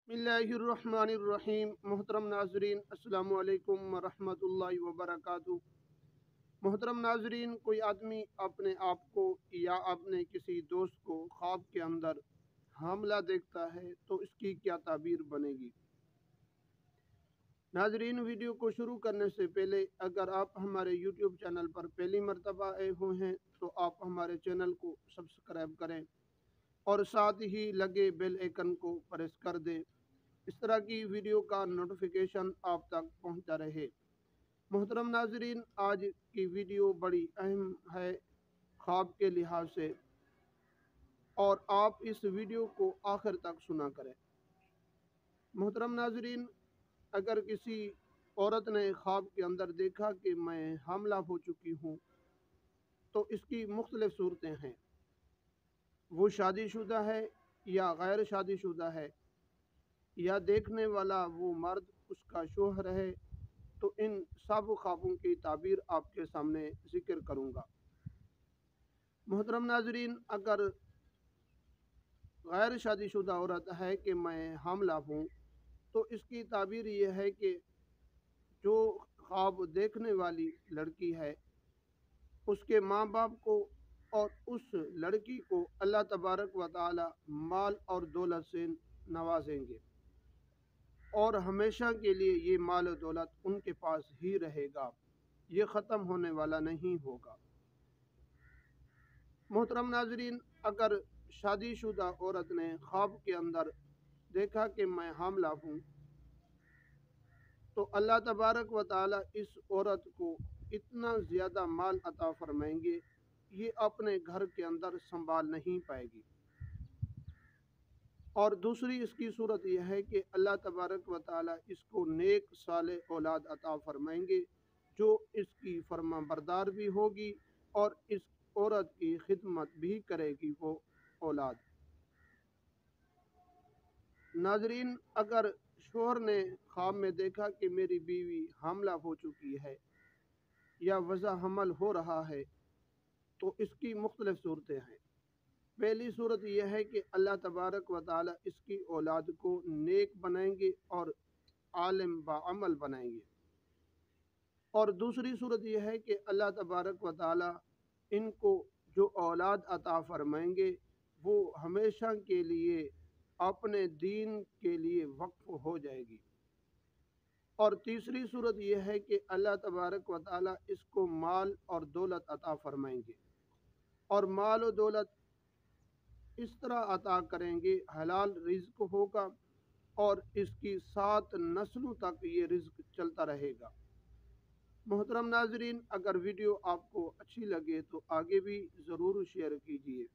बिस्मिल्लाहिर्रहमानिर्रहीम। मोहतरम नाजरीन, अस्सलाम वालेकुम वरहमतुल्लाहि वबरकातुहू। मोहतरम नाजरीन, कोई आदमी अपने आप को या अपने किसी दोस्त को ख्वाब के अंदर हामला देखता है तो इसकी क्या ताबीर बनेगी। नाजरीन, वीडियो को शुरू करने से पहले अगर आप हमारे यूट्यूब चैनल पर पहली मरतबा आए हुए हैं तो आप हमारे चैनल को सब्सक्राइब करें और साथ ही लगे बेल आइकन को प्रेस कर दें। इस तरह की वीडियो का नोटिफिकेशन आप तक पहुंचता रहे। मोहतरम नाजरीन, आज की वीडियो बड़ी अहम है ख्वाब के लिहाज से, और आप इस वीडियो को आखिर तक सुना करें। मोहतरम नाजरीन, अगर किसी औरत ने ख्वाब के अंदर देखा कि मैं हामला हो चुकी हूँ तो इसकी मुख्तलिफ सूरतें हैं। वो शादीशुदा है या गैर शादीशुदा है, या देखने वाला वो मर्द उसका शोहर है, तो इन सब ख्वाबों की ताबीर आपके सामने ज़िक्र करूँगा। मोहतरम नाजरीन, अगर गैर शादीशुदा औरत है कि मैं हामला हूँ तो इसकी ताबीर ये है कि जो ख्वाब देखने वाली लड़की है उसके माँ बाप को और उस लड़की को अल्लाह तबारक व तआला माल और दौलत से नवाजेंगे और हमेशा के लिए ये माल और दौलत उनके पास ही रहेगा, ये ख़त्म होने वाला नहीं होगा। मोहतरम नाजरीन, अगर शादीशुदा औरत ने ख्वाब के अंदर देखा कि मैं हामला हूँ तो अल्लाह तबारक व तआला इस औरत को इतना ज़्यादा माल अता फरमाएंगे ये अपने घर के अंदर संभाल नहीं पाएगी। और दूसरी इसकी सूरत यह है कि अल्लाह तबारक व तआला इसको नेक सालेह औलाद अता फरमाएंगे जो इसकी फर्मा बरदार भी होगी और इस औरत की खिदमत भी करेगी वो औलाद। नाजरीन, अगर शोहर ने ख्वाब में देखा कि मेरी बीवी हामला हो चुकी है या वज़ा हमल हो रहा है तो इसकी मुख्तलिफ सूरतें हैं। पहली सूरत यह है कि अल्लाह तबारक व तआला इसकी औलाद को नेक बनाएंगे और आलिम बाअमल बनाएंगे। और दूसरी सूरत यह है कि अल्लाह तबारक व तआला इनको जो औलाद अता फरमाएंगे वो हमेशा के लिए अपने दीन के लिए वक्फ हो जाएगी। और तीसरी सूरत यह है कि अल्लाह तबारक व तआला इसको माल और दौलत अता फरमाएंगे और माल और दौलत इस तरह अता करेंगे, हलाल रिज्क होगा और इसकी 7 नस्लों तक ये रिज्क चलता रहेगा। मोहतरम नाजरीन, अगर वीडियो आपको अच्छी लगे तो आगे भी ज़रूर शेयर कीजिए।